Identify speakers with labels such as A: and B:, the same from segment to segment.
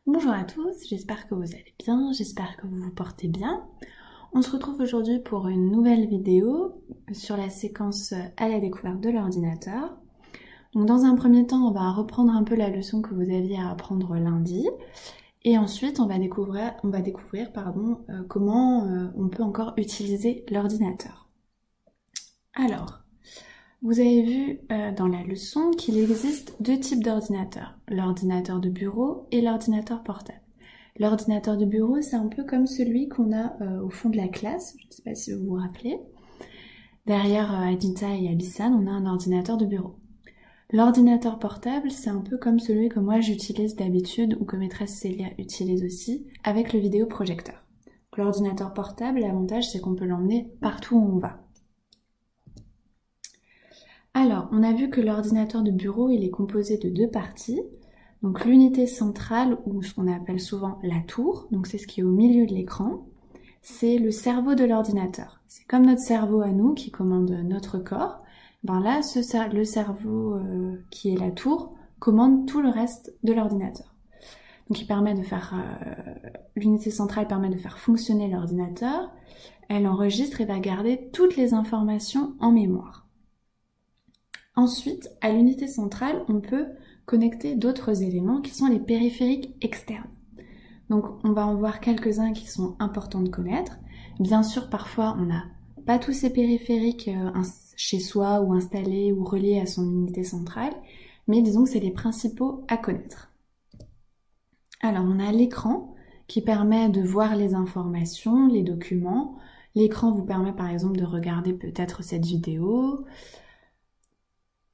A: Bonjour à tous, j'espère que vous allez bien, j'espère que vous vous portez bien. On se retrouve aujourd'hui pour une nouvelle vidéo sur la séquence à la découverte de l'ordinateur. Donc dans un premier temps, on va reprendre un peu la leçon que vous aviez à apprendre lundi. Et ensuite, on va découvrir comment on peut encore utiliser l'ordinateur. Alors, vous avez vu dans la leçon qu'il existe deux types d'ordinateurs, l'ordinateur de bureau et l'ordinateur portable. L'ordinateur de bureau, c'est un peu comme celui qu'on a au fond de la classe, je ne sais pas si vous vous rappelez. Derrière Anita et Abyssan, on a un ordinateur de bureau. L'ordinateur portable, c'est un peu comme celui que moi j'utilise d'habitude ou que maîtresse Célia utilise aussi avec le vidéoprojecteur. L'ordinateur portable, l'avantage c'est qu'on peut l'emmener partout où on va. Alors, on a vu que l'ordinateur de bureau, il est composé de deux parties. Donc l'unité centrale, ou ce qu'on appelle souvent la tour, donc c'est ce qui est au milieu de l'écran, c'est le cerveau de l'ordinateur. C'est comme notre cerveau à nous qui commande notre corps. Ben là, le cerveau qui est la tour commande tout le reste de l'ordinateur. Donc l'unité centrale permet de faire fonctionner l'ordinateur. Elle enregistre et va garder toutes les informations en mémoire. Ensuite, à l'unité centrale, on peut connecter d'autres éléments qui sont les périphériques externes. Donc on va en voir quelques-uns qui sont importants de connaître. Bien sûr, parfois on n'a pas tous ces périphériques chez soi ou installés ou reliés à son unité centrale, mais disons que c'est les principaux à connaître. Alors on a l'écran qui permet de voir les informations, les documents. L'écran vous permet par exemple de regarder peut-être cette vidéo.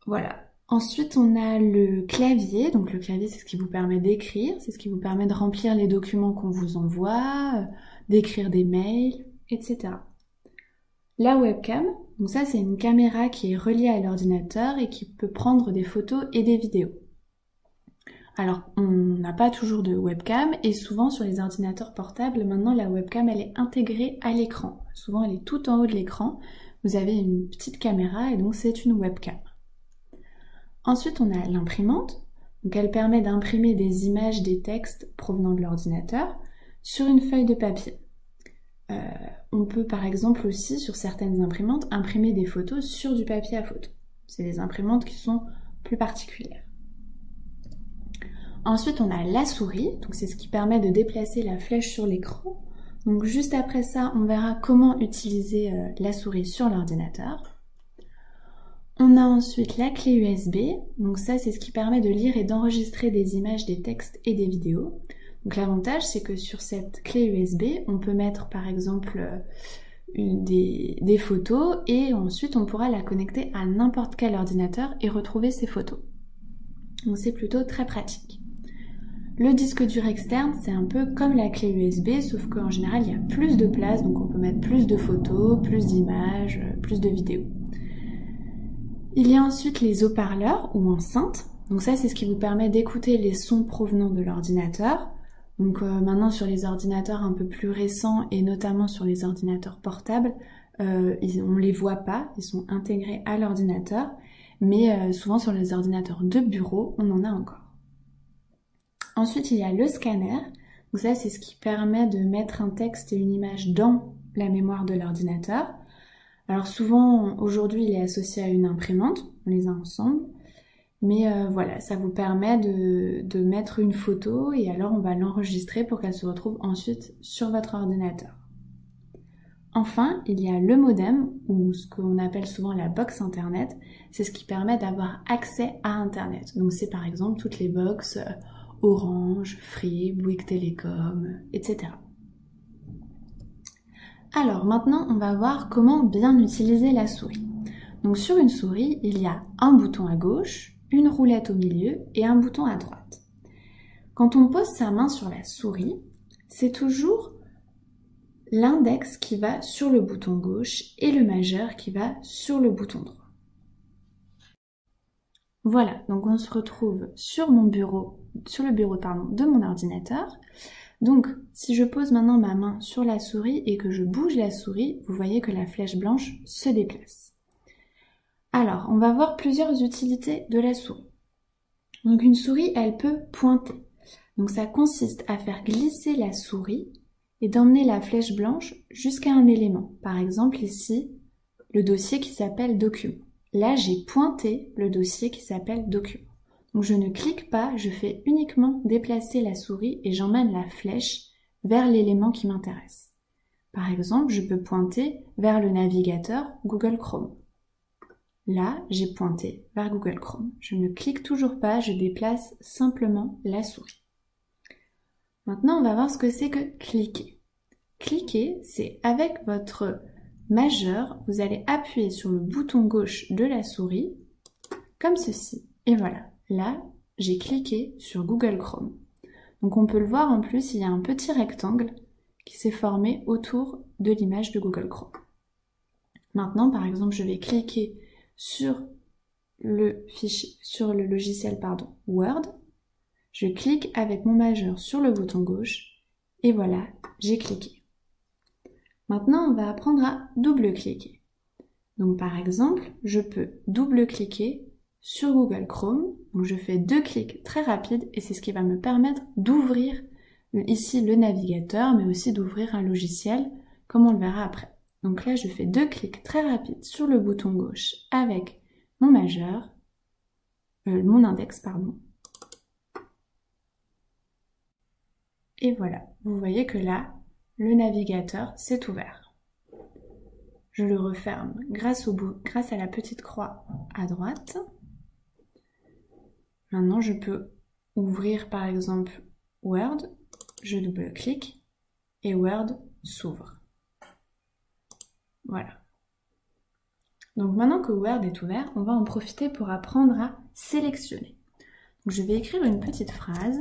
A: Voilà. Ensuite, on a le clavier. Donc le clavier, c'est ce qui vous permet d'écrire, c'est ce qui vous permet de remplir les documents qu'on vous envoie, d'écrire des mails, etc. La webcam, donc ça c'est une caméra qui est reliée à l'ordinateur et qui peut prendre des photos et des vidéos. Alors, on n'a pas toujours de webcam et souvent sur les ordinateurs portables, maintenant la webcam elle est intégrée à l'écran. Souvent elle est tout en haut de l'écran. Vous avez une petite caméra et donc c'est une webcam. Ensuite, on a l'imprimante. Donc, elle permet d'imprimer des images, des textes provenant de l'ordinateur sur une feuille de papier. On peut par exemple aussi, sur certaines imprimantes, imprimer des photos sur du papier à photo. C'est des imprimantes qui sont plus particulières. Ensuite, on a la souris. Donc, c'est ce qui permet de déplacer la flèche sur l'écran. Donc, juste après ça, on verra comment utiliser la souris sur l'ordinateur. On a ensuite la clé USB, donc ça c'est ce qui permet de lire et d'enregistrer des images, des textes et des vidéos. Donc l'avantage c'est que sur cette clé USB, on peut mettre par exemple des photos et ensuite on pourra la connecter à n'importe quel ordinateur et retrouver ces photos. Donc c'est plutôt très pratique. Le disque dur externe, c'est un peu comme la clé USB, sauf qu'en général il y a plus de place, donc on peut mettre plus de photos, plus d'images, plus de vidéos. Il y a ensuite les haut-parleurs ou enceintes. Donc ça, c'est ce qui vous permet d'écouter les sons provenant de l'ordinateur. Donc maintenant, sur les ordinateurs un peu plus récents et notamment sur les ordinateurs portables, on ne les voit pas, ils sont intégrés à l'ordinateur. Mais souvent sur les ordinateurs de bureau, on en a encore. Ensuite, il y a le scanner. Donc ça, c'est ce qui permet de mettre un texte et une image dans la mémoire de l'ordinateur. Alors souvent, aujourd'hui, il est associé à une imprimante, on les a ensemble, mais voilà, ça vous permet de mettre une photo et alors on va l'enregistrer pour qu'elle se retrouve ensuite sur votre ordinateur. Enfin, il y a le modem, ou ce qu'on appelle souvent la box internet, c'est ce qui permet d'avoir accès à internet. Donc c'est par exemple toutes les box Orange, Free, Bouygues Télécom, etc. Alors maintenant, on va voir comment bien utiliser la souris. Donc sur une souris, il y a un bouton à gauche, une roulette au milieu et un bouton à droite. Quand on pose sa main sur la souris, c'est toujours l'index qui va sur le bouton gauche et le majeur qui va sur le bouton droit. Voilà, donc on se retrouve sur le bureau de mon ordinateur. Donc, si je pose maintenant ma main sur la souris et que je bouge la souris, vous voyez que la flèche blanche se déplace. Alors, on va voir plusieurs utilités de la souris. Donc une souris, elle peut pointer. Donc ça consiste à faire glisser la souris et d'emmener la flèche blanche jusqu'à un élément. Par exemple ici, le dossier qui s'appelle Document. Là, j'ai pointé le dossier qui s'appelle Document. Donc je ne clique pas, je fais uniquement déplacer la souris et j'emmène la flèche vers l'élément qui m'intéresse. Par exemple, je peux pointer vers le navigateur Google Chrome. Là, j'ai pointé vers Google Chrome. Je ne clique toujours pas, je déplace simplement la souris. Maintenant, on va voir ce que c'est que cliquer. Cliquer, c'est avec votre majeur, vous allez appuyer sur le bouton gauche de la souris, comme ceci. Et voilà, là, j'ai cliqué sur Google Chrome. Donc on peut le voir en plus, il y a un petit rectangle qui s'est formé autour de l'image de Google Chrome. Maintenant, par exemple, je vais cliquer sur le logiciel Word. Je clique avec mon majeur sur le bouton gauche et voilà, j'ai cliqué. Maintenant, on va apprendre à double-cliquer. Donc par exemple, je peux double-cliquer sur Google Chrome. Donc je fais 2 clics très rapides et c'est ce qui va me permettre d'ouvrir ici le navigateur, mais aussi d'ouvrir un logiciel, comme on le verra après. Donc là, je fais 2 clics très rapides sur le bouton gauche avec mon majeur, mon index, pardon. Et voilà, vous voyez que là, le navigateur s'est ouvert. Je le referme grâce à la petite croix à droite. Maintenant, je peux ouvrir par exemple Word, je double-clique et Word s'ouvre. Voilà. Donc maintenant que Word est ouvert, on va en profiter pour apprendre à sélectionner. Donc, je vais écrire une petite phrase.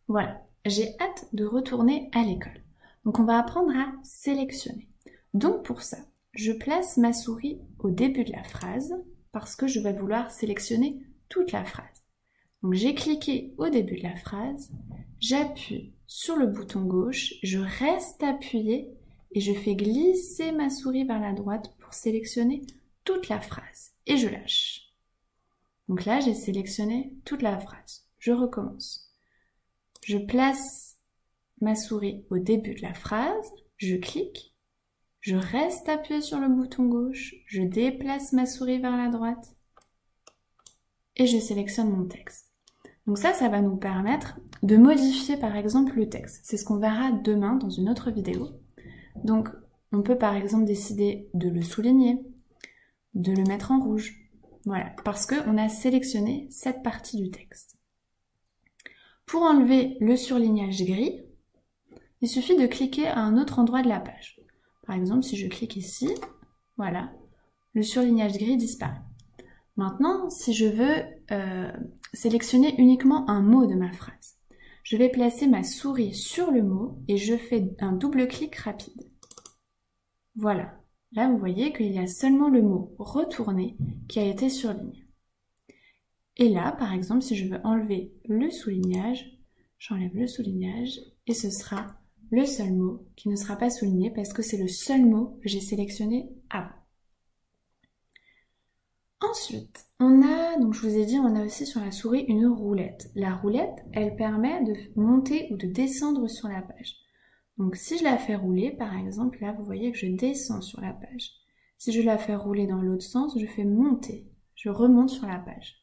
A: Voilà, j'ai hâte de retourner à l'école. Donc on va apprendre à sélectionner. Donc pour ça, je place ma souris au début de la phrase parce que je vais vouloir sélectionner toute la phrase. Donc j'ai cliqué au début de la phrase, j'appuie sur le bouton gauche, je reste appuyé et je fais glisser ma souris vers la droite pour sélectionner toute la phrase et je lâche. Donc là, j'ai sélectionné toute la phrase. Je recommence. Je place ma souris au début de la phrase, je clique, je reste appuyé sur le bouton gauche, je déplace ma souris vers la droite et je sélectionne mon texte. Donc ça va nous permettre de modifier par exemple le texte. C'est ce qu'on verra demain dans une autre vidéo. Donc on peut par exemple décider de le souligner, de le mettre en rouge. Voilà, parce qu'on a sélectionné cette partie du texte. Pour enlever le surlignage gris, il suffit de cliquer à un autre endroit de la page. Par exemple, si je clique ici, voilà, le surlignage gris disparaît. Maintenant, si je veux sélectionner uniquement un mot de ma phrase, je vais placer ma souris sur le mot et je fais un double clic rapide. Voilà, là vous voyez qu'il y a seulement le mot « retourner » qui a été surligné. Et là, par exemple, si je veux enlever le soulignage, j'enlève le soulignage et ce sera le seul mot qui ne sera pas souligné parce que c'est le seul mot que j'ai sélectionné avant. Ensuite, donc je vous ai dit, on a aussi sur la souris une roulette. La roulette, elle permet de monter ou de descendre sur la page. Donc si je la fais rouler, par exemple, là vous voyez que je descends sur la page. Si je la fais rouler dans l'autre sens, je fais monter, je remonte sur la page.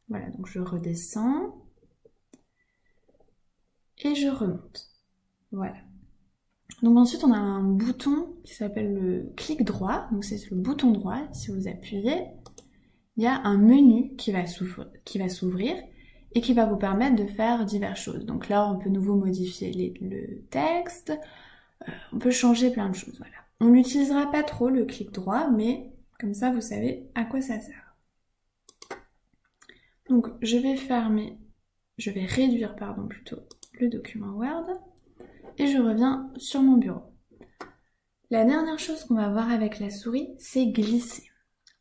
A: Voilà, donc je redescends et je remonte. Voilà. Donc ensuite, on a un bouton qui s'appelle le clic droit. Donc c'est le bouton droit. Si vous appuyez, il y a un menu qui va s'ouvrir et qui va vous permettre de faire diverses choses. Donc là, on peut nouveau modifier le texte, on peut changer plein de choses. Voilà. On n'utilisera pas trop le clic droit, mais comme ça, vous savez à quoi ça sert. Donc je vais réduire plutôt le document Word et je reviens sur mon bureau. La dernière chose qu'on va voir avec la souris, c'est glisser.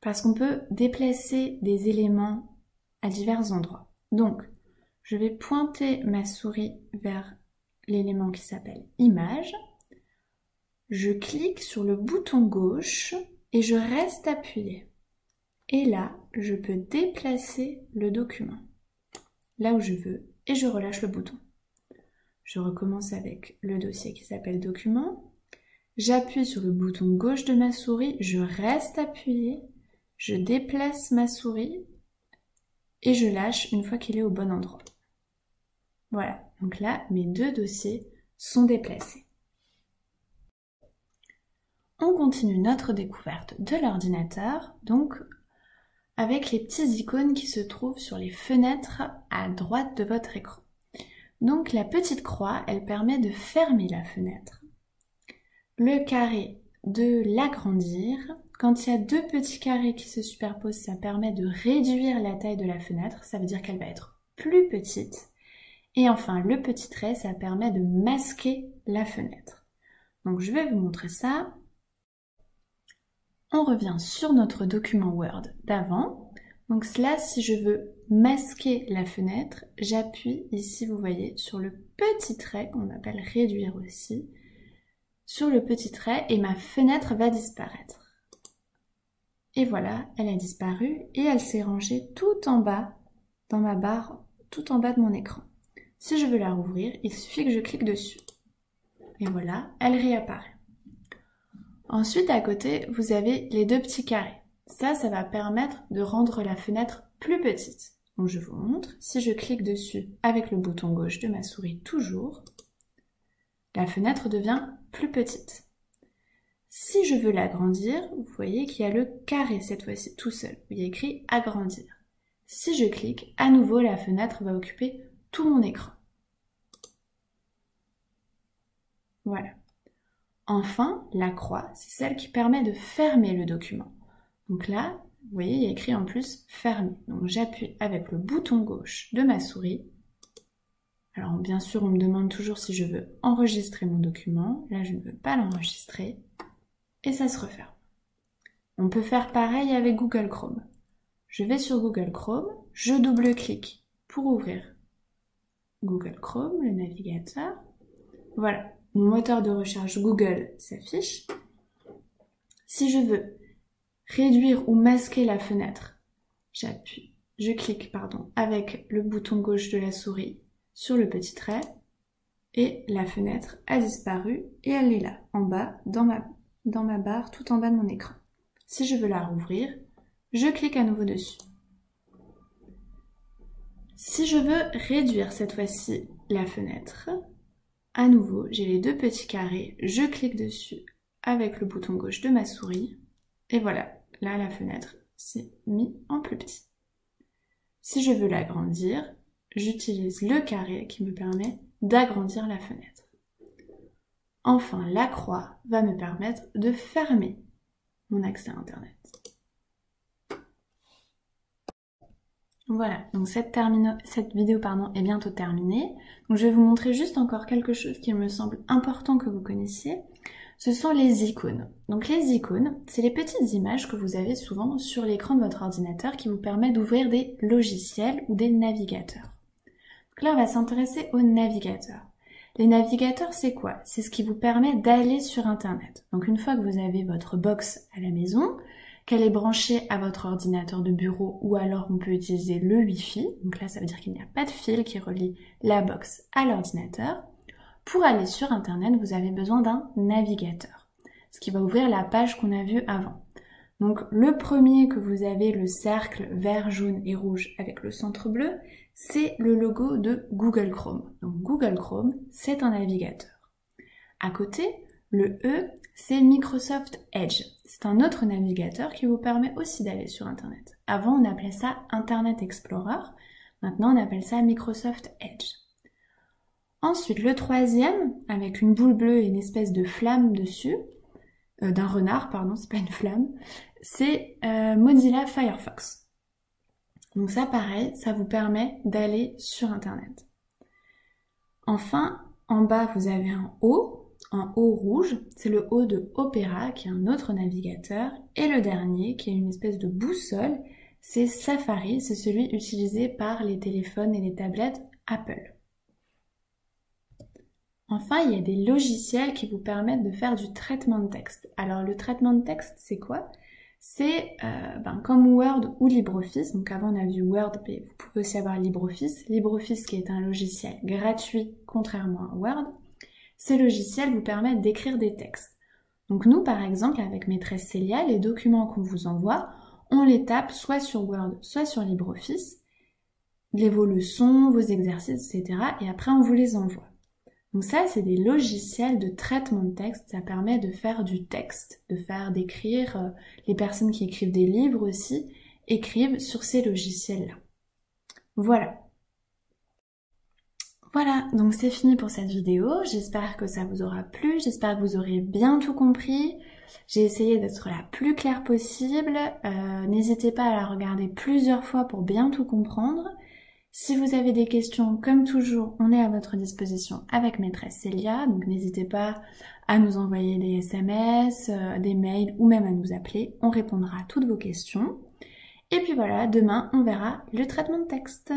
A: Parce qu'on peut déplacer des éléments à divers endroits. Donc, je vais pointer ma souris vers l'élément qui s'appelle Image. Je clique sur le bouton gauche et je reste appuyé. Et là, je peux déplacer le document là où je veux et je relâche le bouton. Je recommence avec le dossier qui s'appelle Documents. J'appuie sur le bouton gauche de ma souris, je reste appuyé, je déplace ma souris et je lâche une fois qu'il est au bon endroit. Voilà, donc là, mes deux dossiers sont déplacés. On continue notre découverte de l'ordinateur, donc avec les petits icônes qui se trouvent sur les fenêtres à droite de votre écran. Donc la petite croix, elle permet de fermer la fenêtre. Le carré, de l'agrandir. Quand il y a deux petits carrés qui se superposent, ça permet de réduire la taille de la fenêtre, ça veut dire qu'elle va être plus petite. Et enfin, le petit trait, ça permet de masquer la fenêtre. Donc je vais vous montrer ça. On revient sur notre document Word d'avant. Donc là, si je veux masquer la fenêtre, j'appuie ici, vous voyez, sur le petit trait qu'on appelle réduire aussi, sur le petit trait et ma fenêtre va disparaître. Et voilà, elle a disparu et elle s'est rangée tout en bas dans ma barre, tout en bas de mon écran. Si je veux la rouvrir, il suffit que je clique dessus. Et voilà, elle réapparaît. Ensuite, à côté, vous avez les deux petits carrés. Ça va permettre de rendre la fenêtre plus petite. Donc je vous montre, si je clique dessus avec le bouton gauche de ma souris toujours, la fenêtre devient plus petite. Si je veux l'agrandir, vous voyez qu'il y a le carré cette fois-ci tout seul, où il y a écrit agrandir. Si je clique, à nouveau la fenêtre va occuper tout mon écran. Voilà. Enfin, la croix, c'est celle qui permet de fermer le document. Donc là, vous voyez, il y a écrit en plus « Fermer ». Donc j'appuie avec le bouton gauche de ma souris. Alors bien sûr, on me demande toujours si je veux enregistrer mon document. Là, je ne veux pas l'enregistrer. Et ça se referme. On peut faire pareil avec Google Chrome. Je vais sur Google Chrome, je double-clique pour ouvrir Google Chrome, le navigateur. Voilà, mon moteur de recherche Google s'affiche. Si je veux réduire ou masquer la fenêtre, je clique avec le bouton gauche de la souris sur le petit trait et la fenêtre a disparu et elle est là, en bas, dans ma barre, tout en bas de mon écran. Si je veux la rouvrir, je clique à nouveau dessus. Si je veux réduire cette fois-ci la fenêtre, à nouveau, j'ai les deux petits carrés, je clique dessus avec le bouton gauche de ma souris et voilà, là la fenêtre s'est mise en plus petit. Si je veux l'agrandir, j'utilise le carré qui me permet d'agrandir la fenêtre. Enfin, la croix va me permettre de fermer mon accès à Internet. Voilà, donc cette vidéo est bientôt terminée. Donc je vais vous montrer juste encore quelque chose qui me semble important que vous connaissiez. Ce sont les icônes. Donc les icônes, c'est les petites images que vous avez souvent sur l'écran de votre ordinateur qui vous permettent d'ouvrir des logiciels ou des navigateurs. Donc là, on va s'intéresser aux navigateurs. Les navigateurs, c'est quoi? C'est ce qui vous permet d'aller sur Internet. Donc une fois que vous avez votre box à la maison, qu'elle est branchée à votre ordinateur de bureau ou alors on peut utiliser le Wi-Fi. Donc là, ça veut dire qu'il n'y a pas de fil qui relie la box à l'ordinateur. Pour aller sur Internet, vous avez besoin d'un navigateur, ce qui va ouvrir la page qu'on a vue avant. Donc le premier que vous avez, le cercle vert, jaune et rouge avec le centre bleu, c'est le logo de Google Chrome. Donc Google Chrome, c'est un navigateur. À côté, le E, c'est Microsoft Edge. C'est un autre navigateur qui vous permet aussi d'aller sur Internet. Avant, on appelait ça Internet Explorer. Maintenant, on appelle ça Microsoft Edge. Ensuite, le troisième, avec une boule bleue et une espèce de flamme dessus, d'un renard, pardon, c'est pas une flamme, c'est Mozilla Firefox. Donc ça, pareil, ça vous permet d'aller sur Internet. Enfin, en bas, vous avez un O rouge, c'est le O de Opera, qui est un autre navigateur. Et le dernier, qui est une espèce de boussole, c'est Safari, c'est celui utilisé par les téléphones et les tablettes Apple. Enfin, il y a des logiciels qui vous permettent de faire du traitement de texte. Alors, le traitement de texte, c'est quoi? c'est comme Word ou LibreOffice. Donc avant on a vu Word, mais vous pouvez aussi avoir LibreOffice. LibreOffice qui est un logiciel gratuit contrairement à Word. Ces logiciels vous permettent d'écrire des textes. Donc nous par exemple avec Maîtresse Célia, les documents qu'on vous envoie, on les tape soit sur Word, soit sur LibreOffice, vos leçons, vos exercices, etc. Et après on vous les envoie. Donc ça, c'est des logiciels de traitement de texte. Ça permet de faire du texte, d'écrire. Les personnes qui écrivent des livres aussi écrivent sur ces logiciels-là. Voilà. Voilà, donc c'est fini pour cette vidéo. J'espère que ça vous aura plu. J'espère que vous aurez bien tout compris. J'ai essayé d'être la plus claire possible. N'hésitez pas à la regarder plusieurs fois pour bien tout comprendre. Si vous avez des questions, comme toujours, on est à votre disposition avec Maîtresse Célia, donc n'hésitez pas à nous envoyer des SMS, des mails ou même à nous appeler, on répondra à toutes vos questions. Et puis voilà, demain on verra le traitement de texte.